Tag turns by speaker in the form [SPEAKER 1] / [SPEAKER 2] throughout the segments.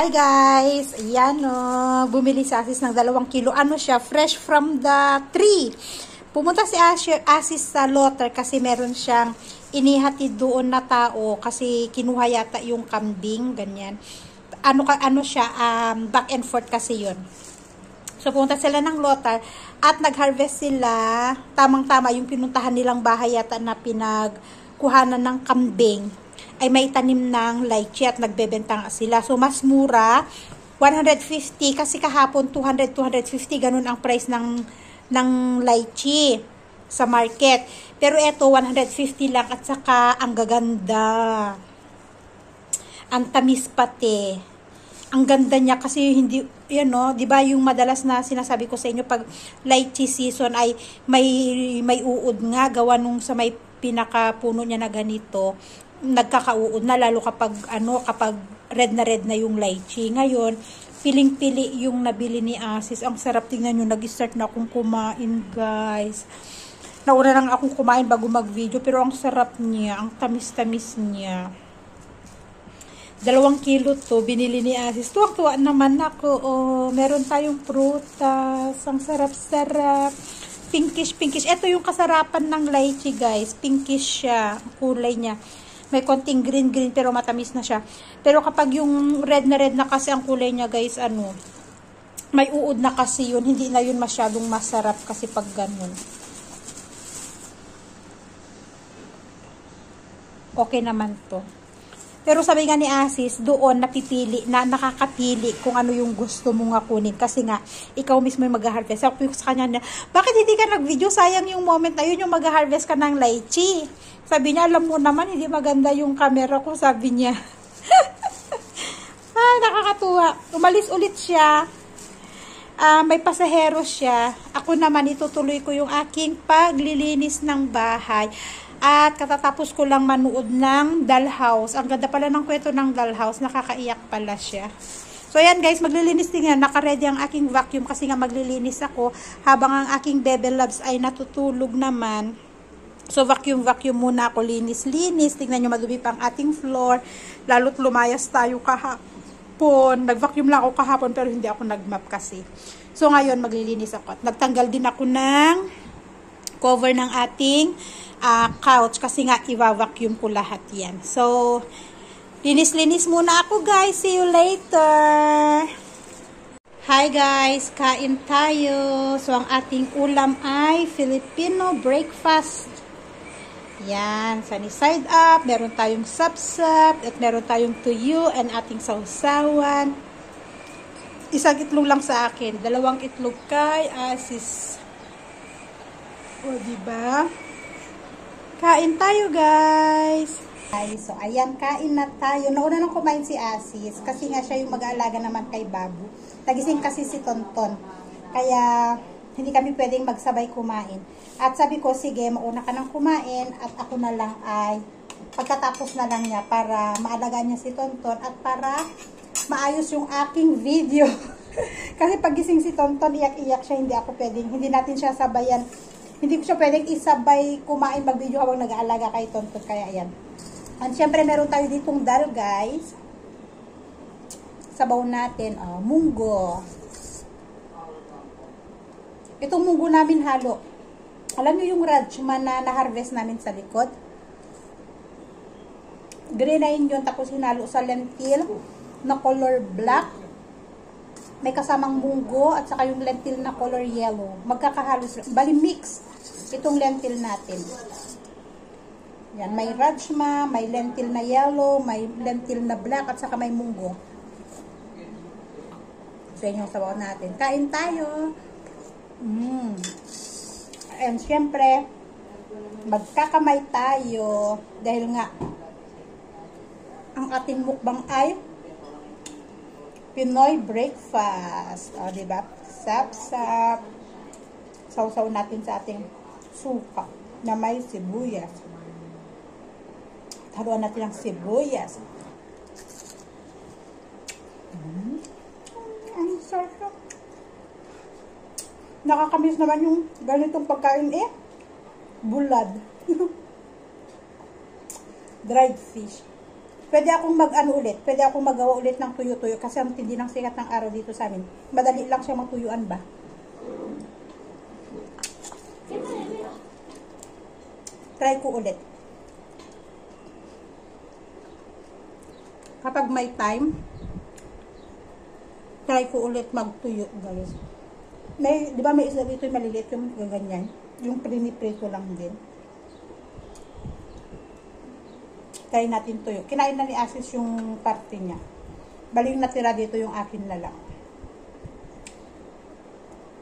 [SPEAKER 1] Hi guys! Ayan o, bumili si Asis ng 2 kilo. Ano siya? Fresh from the tree. Pumunta si Asis sa Lotter kasi meron siyang inihatid doon na tao kasi kinuha yata yung kambing, ganyan. Ano siya, back and forth kasi yun. So pumunta sila ng Lotter at nag-harvest sila. Tamang-tama yung pinuntahan nilang bahay yata na pinagkuhanan ng kambing ay may tanim ng lychee at nagbebenta nga sila. So, mas mura, 150 kasi kahapon 200-250, ganun ang price ng lychee sa market. Pero ito, 150 lang at saka ang gaganda. Ang tamis pati. Ang ganda niya kasi hindi, yan no, di ba yung madalas na sinasabi ko sa inyo pag lychee season ay may uod nga gawa nung sa may pinakapuno niya na ganito. Nagkakauod na lalo kapag red na yung lychee. Ngayon, piling-pili yung nabili ni Asis. Ang sarap, tingnan nyo, nag-start na akong kumain, guys. Nauna lang akong kumain bago mag-video, pero ang sarap niya, ang tamis-tamis niya. 2 kilo to, binili ni Asis. Tuwak-tuwa naman ako. Oh, meron tayong prutas. Ang sarap-sarap. Pinkish. Ito yung kasarapan ng lychee, guys. Pinkish siya. Ang kulay niya. May konting green pero matamis na siya. Pero kapag yung red na kasi ang kulay niya, guys, may uod na kasi yun. Hindi na yun masyadong masarap kasi pag ganun. Okay naman to. Pero sabi nga ni Asis, doon nakakapili kung ano yung gusto mong kunin. Kasi nga, ikaw mismo yung mag-harvest. Sabi ko sa kanya, bakit hindi ka nag-video? Sayang yung moment na yun, yung mag-harvest ka ng lychee. Sabi niya, alam mo naman, hindi maganda yung camera ko, sabi niya. Nakakatuwa. Umalis ulit siya. May pasahero siya. Ako naman, itutuloy ko yung aking paglilinis ng bahay. At katatapos ko lang manood ng Dollhouse. Ang ganda pala ng kwento ng Dollhouse. Nakakaiyak pala siya. So ayan guys, maglilinis din yan. Nakaready ang aking vacuum kasi nga maglilinis ako habang ang aking bebe loves ay natutulog naman. So vacuum muna ako, linis. Tingnan nyo, madumi pa ang ating floor. Lalo't lumayas tayo kahapon. Nag-vacuum lang ako kahapon pero hindi ako nag-map kasi. So ngayon maglilinis ako. At nagtanggal din ako ng cover ng ating couch kasi nga i-vacuum ko lahat yan. So linis muna ako guys. See you later. Hi guys, kain tayo. So ang ating ulam ay Filipino breakfast. Yan, sunny side up. Meron tayong sapsap at meron tayong tuyo and ating sausawan. Isang itlog lang sa akin. 2 itlog kay Asis. O, diba? Kain tayo, guys. So, ayan, kain na tayo. Nauna nang kumain si Asis kasi nga siya yung mag-aalaga naman kay Babu. Nagising kasi si Tonton. Kaya, hindi kami pwedeng magsabay kumain. At sabi ko, sige, mauna ka nang kumain at ako na lang ay pagkatapos na lang niya para maalagaan niya si Tonton at para maayos yung aking video. Kasi pagising si Tonton, iyak-iyak siya, hindi natin siya sabayan. Hindi ko siya pwedeng isabay kumain mag-video habang nag-aalaga kay Tonton. Kaya ayan. At syempre meron tayo ditong dal guys. Sabaw natin, munggo. Itong munggo namin halo. Alam niyo yung rajma na na-harvest namin sa likod? Green yun, tapos hinalo sa lentil na color black. May kasamang munggo at saka yung lentil na color yellow. Magkakahalos, bali mix itong lentil natin. Yan, may rajma, may lentil na yellow, may lentil na black at saka may munggo. So yun yung sabaw natin. Kain tayo. And syempre, magkakamay tayo dahil nga ang ating mukbang ay Pinoy breakfast. O, diba? Sap-sap. Sausaw natin sa ating suka na may sibuyas. Haluan natin ang sibuyas. Ang sarap. Nakakamiss naman yung ganitong pagkain bulad. Dried fish. Pwede akong mag-ano ulit. Pwede akong magawa ulit ng tuyo-tuyo kasi ang tindi ng sikat ng araw dito sa amin. Madali lang siya matuyuan ba? Try ko ulit. Kapag may time, try ko ulit magtuyo, guys. May, di ba may isa dito yung maliliit yung gaganyan? Yung priniprito lang din. Try natin tuyo. Kinain na ni Asis yung parte niya. Baling natira dito yung akin na lang.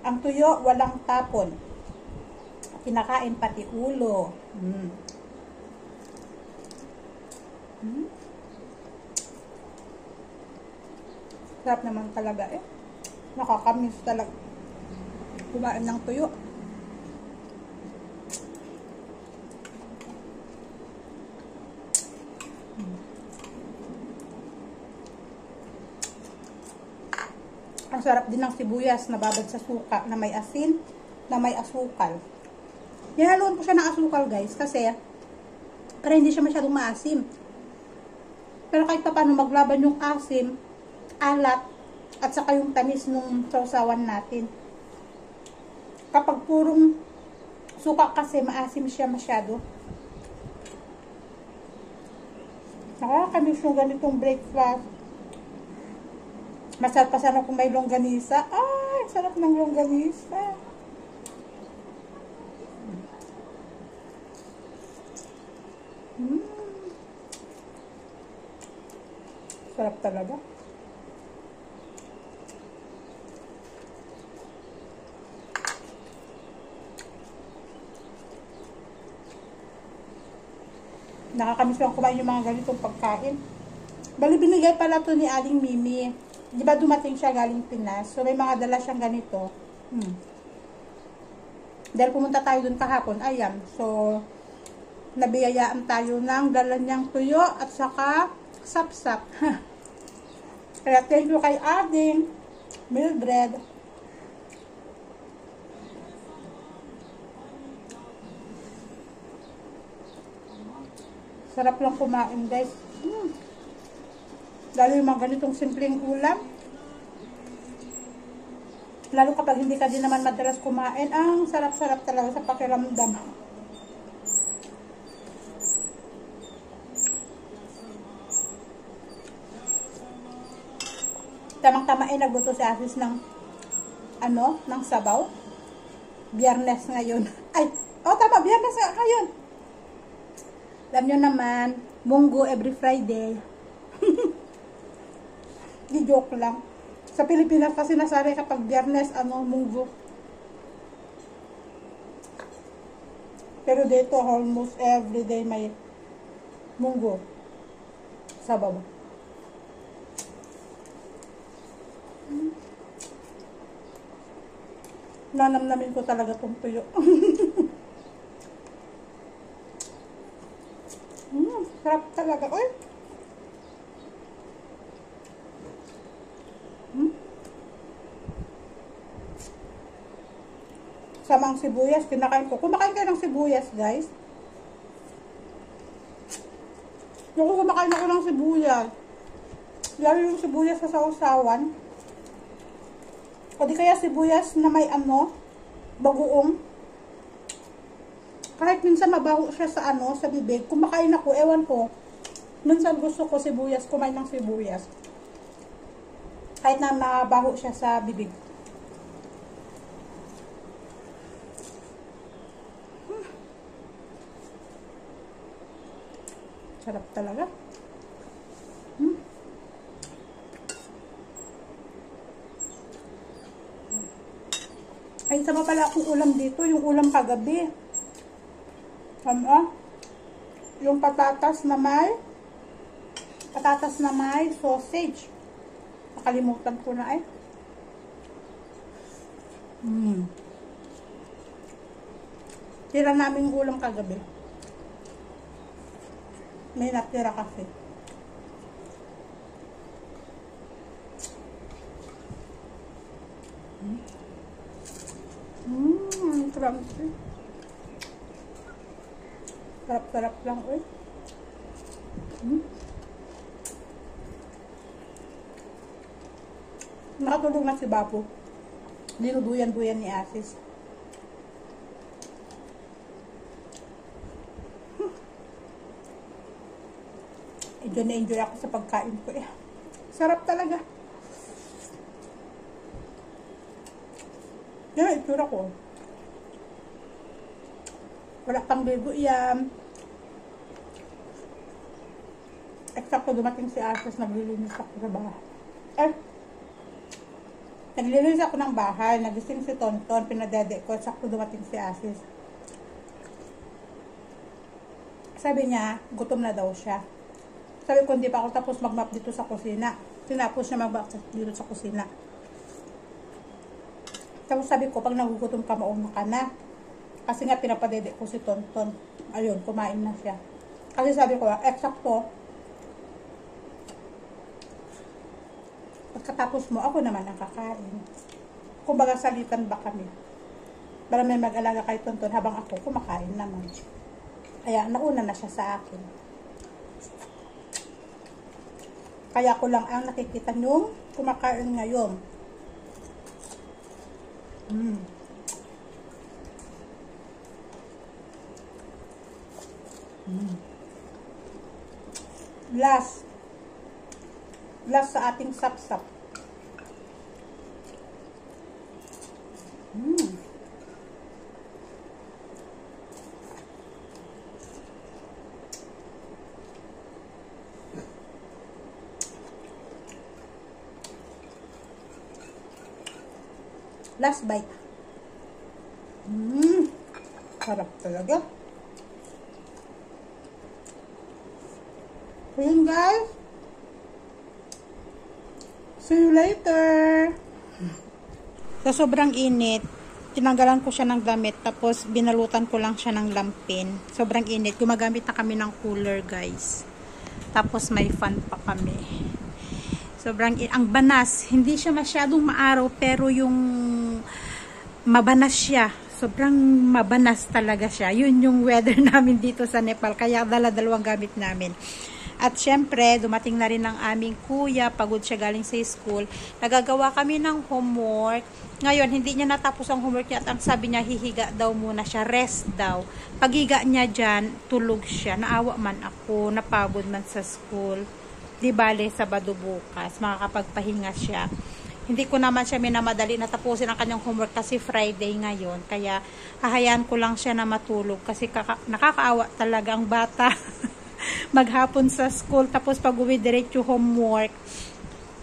[SPEAKER 1] Ang tuyo, walang tapon. Kinakain pati ulo. Sarap naman talaga eh. Nakakamiss talaga. Kumain ng tuyo. Ang sarap din ng sibuyas na babad sa suka na may asin, na may asukal. Nihaluan ko siya ng asukal, guys, kasi para hindi siya masyadong maasim. Pero kahit pa paano maglaban yung asim, alat, at saka yung tamis nung sausawan natin. Kapag purong suka kasi, maasim siya masyado. Nakakamiss yung ganitong breakfast. Masarap pa sana kung may longganisa. Ay, sarap ng longganisa. Sarap talaga. Nakakamiss lang kumain yung mga ganitong pagkain. Bali, binigay pala to ni Aling Mimi. Di ba dumating siya galing Pinas? So, may mga dala siyang ganito. Dahil pumunta tayo dun kahapon, ayan. So, nabiyayaan tayo ng dala niyang tuyo at saka sapsap. Kaya thank you kay Ading Mildred. Sarap lang kumain, guys. Lalo yung mga ganitong simpleng ulam. Lalo kapag hindi ka din naman madalas kumain, ang sarap-sarap talaga sa pakiramdam. Tamang-tama nagluto si Asis ng ng sabaw. Biyernes ngayon. Ay, tama, Biyernes ngayon. Alam nyo naman, munggo every Friday. Di joke lang. Sa Pilipinas kasi nasanay kapag Biyernes, munggo. Pero dito, almost every day may munggo. Sabaw. Nanamnamin ko talaga itong tuyo. Sarap talaga. Uy! Samang sibuyas, kinakain ko. Kumakain kayo ng sibuyas, guys. Yung kumakain ako ng sibuyas. Lalo yung sibuyas sa sausawan. O di kaya sibuyas na may bagoong. Kahit minsan mabaho siya sa sa bibig. Kumakain ako, ewan ko. Minsan gusto ko sibuyas, kumain ng sibuyas. Kahit na mabaho siya sa bibig. Sarap talaga. Ay, isa pa pala akong ulam dito. Yung ulam kagabi. Yung patatas na may sausage. Nakalimutan ko na eh. Tira namin yung ulam kagabi. May natira kasi. Crunchy. Sarap-sarap lang, uy. Nakatulog na si Bapo. Dinuduyan-duyan ni Asis. Enjoy na enjoy ako sa pagkain ko eh. Sarap talaga. Yan, itsura ko. Wala pang ligo yan. Eksakto dumating si Asis, naglilinis ako sa bahay. Naglilinis ako ng bahay, nagising si Tonton, pinadede ko, eksakto dumating si Asis. Sabi niya, gutom na daw siya. Sabi ko, hindi pa ako tapos mag-map dito sa kusina. Tinapos niya mag-map dito sa kusina. Tapos sabi ko, pag nagugutom ka, mauna ka na. Kasi nga, pinapadede ko si Tonton. Ayun, kumain na siya. Kasi sabi ko, eksakto, pagkatapos mo, ako naman ang kakain. Kumbaga, salitan ba kami? Para may mag-alaga kay Tonton habang ako kumakain naman. Kaya, nauna na siya sa akin. Kaya ko lang ang nakikita niyong kumakain ngayon. Last sa ating sapsap. Last bite. Sarap talaga. So yun guys. See you later. Sa sobrang init, tinanggalan ko siya ng damit, tapos binalutan ko lang siya ng lampin. Sobrang init. Gumagamit na kami ng cooler guys. Tapos may fan pa kami. Sobrang ang banas. Hindi siya masyadong maaraw, pero yung mabanas siya. Sobrang mabanas talaga siya. Yun yung weather namin dito sa Nepal. Kaya dala-dalawang gamit namin. At syempre, dumating na rin ang aming kuya. Pagod siya galing sa school. Nagagawa kami ng homework. Ngayon, hindi niya natapos ang homework niya. At ang sabi niya, hihiga daw muna siya. Rest daw. Paghiga niya dyan, tulog siya. Naawa man ako. Napagod man sa school. Di bale, Sabado bukas. Makakapagpahinga siya. Hindi ko naman siya minamadali na tapusin ang kanyang homework kasi Friday ngayon. Kaya, hahayaan ko lang siya na matulog. Kasi nakakaawa talaga ang bata. Maghapon sa school. Tapos pag-uwi diretso homework.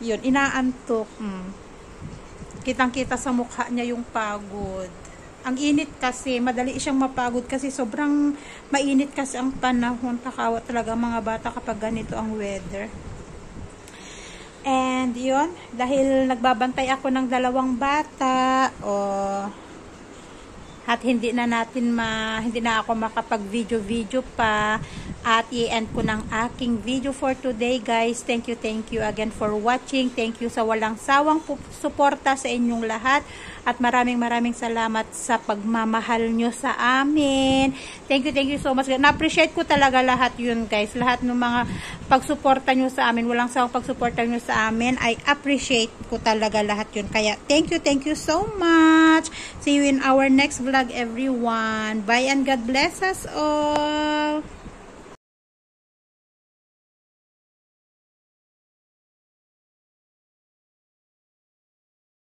[SPEAKER 1] Yun, inaantok. Kitang-kita sa mukha niya yung pagod. Ang init kasi, madali siyang mapagod kasi sobrang mainit kasi ang panahon. Kakawa talaga mga bata kapag ganito ang weather. And yun, dahil nagbabantay ako ng dalawang bata, at hindi na ako makapag-video pa, at i-end ko ng aking video for today guys. Thank you again for watching. Thank you sa walang sawang suporta sa inyong lahat, at maraming salamat sa pagmamahal nyo sa amin. Thank you so much. Na-appreciate ko talaga lahat yun guys. Lahat ng mga pagsuporta nyo sa amin, walang sawang pagsuporta nyo sa amin, I appreciate ko talaga lahat yun. Kaya thank you so much. See you in our next vlog everyone. Bye and God bless us all.